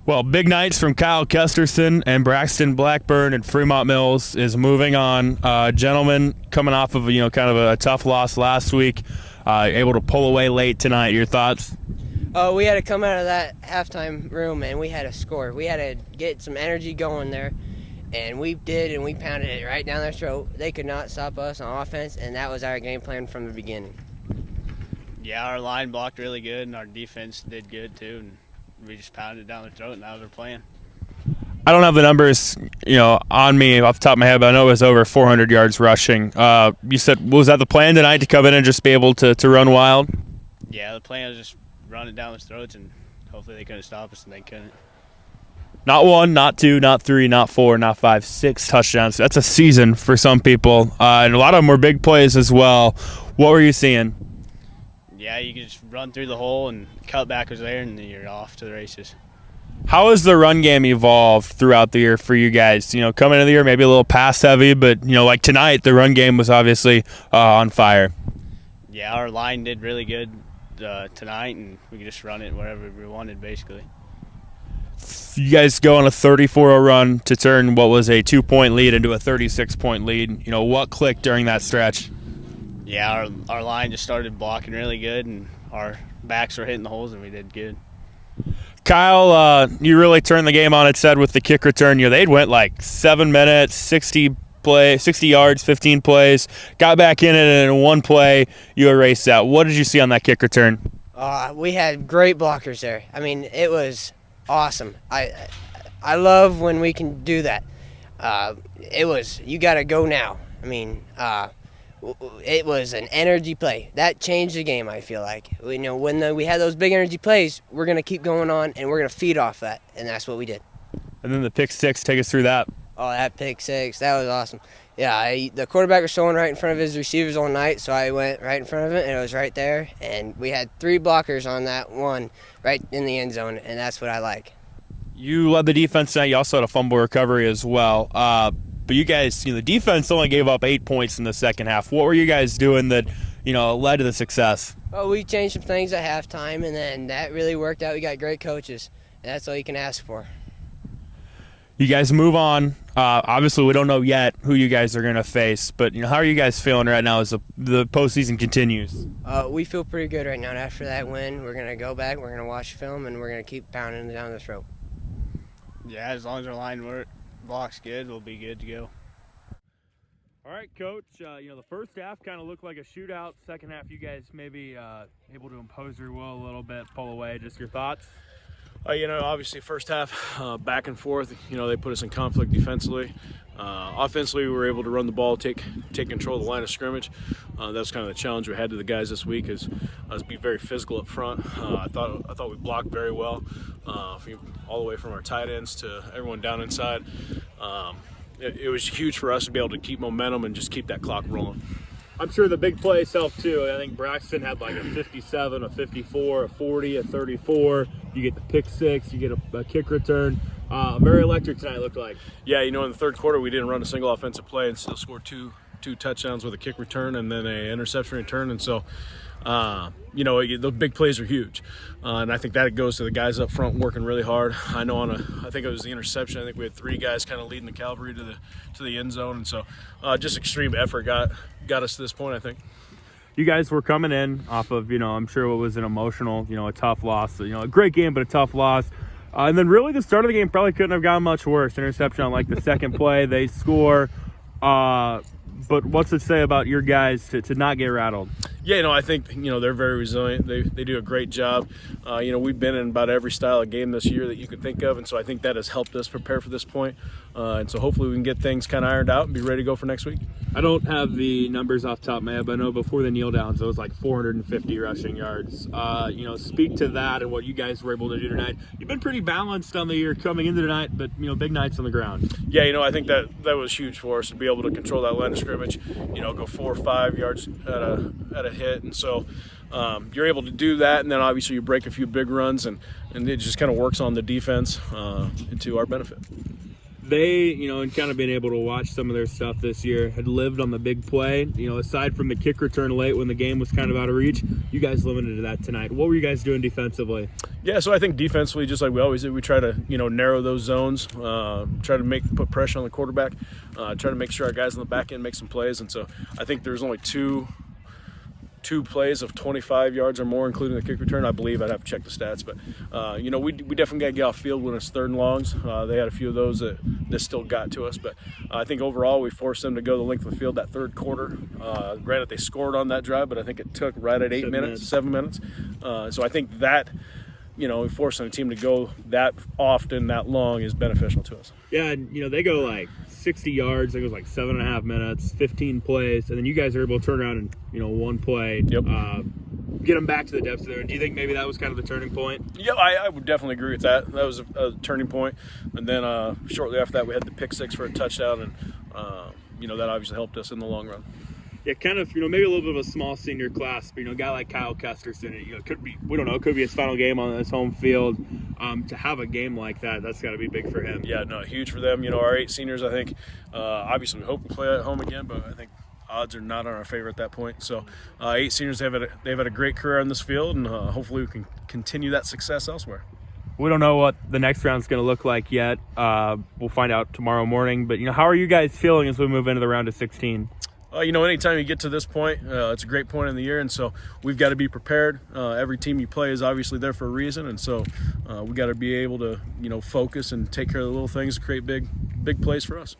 Well, big nights from Kyle Kesterson and Braxton Blackburn and Fremont-Mills is moving on. Gentlemen, coming off of kind of a tough loss last week, able to pull away late tonight. Your thoughts? Oh, we had to come out of that halftime room and we had to score. We had to get some energy going there, and we did, and we pounded it right down their throat. They could not stop us on offense, and that was our game plan from the beginning. Yeah, our line blocked really good, and our defense did good too, and we just pounded it down their throat, and now they're playing. I don't have the numbers, on me off the top of my head, but I know it was over 400 yards rushing. You said, was that the plan tonight, to come in and just be able to run wild? Yeah, the plan was just run it down their throats, and hopefully they couldn't stop us, and they couldn't. Not one, not two, not three, not four, not five, 6 touchdowns. That's a season for some people, and a lot of them were big plays as well. What were you seeing? Yeah, you can just run through the hole, and cutback was there, and then you're off to the races. How has the run game evolved throughout the year for you guys? Coming into the year, maybe a little pass heavy, but, like tonight, the run game was obviously on fire. Yeah, our line did really good tonight, and we could just run it wherever we wanted, basically. You guys go on a 34-0 run to turn what was a 2-point lead into a 36-point lead. What clicked during that stretch? Yeah, our line just started blocking really good, and our backs were hitting the holes, and we did good. Kyle, you really turned the game on its head with the kick return. They'd went like 7 minutes, 60 yards, 15 plays, got back in it, and in one play, you erased that. What did you see on that kick return? We had great blockers there. I mean, it was awesome. I love when we can do that. You got to go now. I mean, it was an energy play. That changed the game, I feel like. When we had those big energy plays, we're going to keep going on, and we're going to feed off that, and that's what we did. And then the pick six, take us through that. Oh, that pick six, that was awesome. Yeah, the quarterback was throwing right in front of his receivers all night, so I went right in front of it, and it was right there. And we had 3 blockers on that one right in the end zone, and that's what I like. You led the defense tonight. You also had a fumble recovery as well. But you guys, the defense only gave up 8 points in the second half. What were you guys doing that, led to the success? Well, we changed some things at halftime, and then that really worked out. We got great coaches, and that's all you can ask for. You guys move on. Obviously, we don't know yet who you guys are going to face, but how are you guys feeling right now as the postseason continues? We feel pretty good right now. And after that win, we're going to go back, we're going to watch film, and we're going to keep pounding it down the throat. Yeah, as long as our line blocks good, we'll be good to go. All right, Coach. The first half kind of looked like a shootout. Second half, you guys maybe able to impose your will a little bit, pull away. Just your thoughts? Obviously first half, back and forth, they put us in conflict defensively. Offensively, we were able to run the ball, take control of the line of scrimmage. That's kind of the challenge we had to the guys this week is be very physical up front. I thought we blocked very well, all the way from our tight ends to everyone down inside. It was huge for us to be able to keep momentum and just keep that clock rolling. I'm sure the big plays helped too. I think Braxton had like a 57, a 54, a 40, a 34. You get the pick six, you get a kick return. Very electric tonight, looked like. Yeah, in the third quarter we didn't run a single offensive play and still scored two touchdowns with a kick return and then an interception return. And so, the big plays are huge. And I think that goes to the guys up front working really hard. I know I think it was the interception. I think we had 3 guys kind of leading the cavalry to the end zone. And so just extreme effort got us to this point, I think. You guys were coming in off of, I'm sure what was an emotional, a tough loss. A great game, but a tough loss. And then really the start of the game probably couldn't have gone much worse. Interception on like the second play. They score. But what's it say about your guys to not get rattled? Yeah, I think, they're very resilient. They do a great job. We've been in about every style of game this year that you could think of, and so I think that has helped us prepare for this point. And so hopefully we can get things kind of ironed out and be ready to go for next week. I don't have the numbers off the top of my head, but I know before the kneel downs, it was like 450 rushing yards. Speak to that and what you guys were able to do tonight. You've been pretty balanced on the year coming into tonight, but, big nights on the ground. Yeah, I think that was huge for us to be able to control that line of scrimmage, go 4 or 5 yards at a hit. And so you're able to do that, and then obviously you break a few big runs, and it just kind of works on the defense to our benefit. they, and kind of being able to watch some of their stuff this year, had lived on the big play. Aside from the kick return late when the game was kind of out of reach, you guys limited to that tonight. What were you guys doing defensively? Yeah, so I think defensively, just like we always do, we try to narrow those zones, try to put pressure on the quarterback, try to make sure our guys on the back end make some plays. And so I think there's only two plays of 25 yards or more, including the kick return. I believe I'd have to check the stats, but we definitely got to get off field when it's 3rd and longs. They had a few of those that still got to us, but I think overall we forced them to go the length of the field that 3rd quarter. Granted, they scored on that drive, but I think it took right at 7 minutes. So I think that forcing a team to go that often, that long, is beneficial to us. Yeah, and they go like 60 yards. It goes like 7.5 minutes, 15 plays, and then you guys are able to turn around and one play, Yep. Get them back to the depths there. And do you think maybe that was kind of the turning point? Yeah, I would definitely agree with that. That was a turning point. And then shortly after that, we had the pick 6 for a touchdown, and that obviously helped us in the long run. Yeah, kind of, maybe a little bit of a small senior class, but, a guy like Kyle Kesterson, could be his final game on his home field. To have a game like that, that's got to be big for him. Yeah, no, huge for them. Our 8 seniors, I think, obviously we hope to play at home again, but I think odds are not in our favor at that point. So 8 seniors, they've had a great career on this field, and hopefully we can continue that success elsewhere. We don't know what the next round's going to look like yet. We'll find out tomorrow morning. But, how are you guys feeling as we move into the round of 16? Anytime you get to this point, it's a great point in the year, and so we've got to be prepared. Every team you play is obviously there for a reason, and so we got to be able to, focus and take care of the little things to create big plays for us.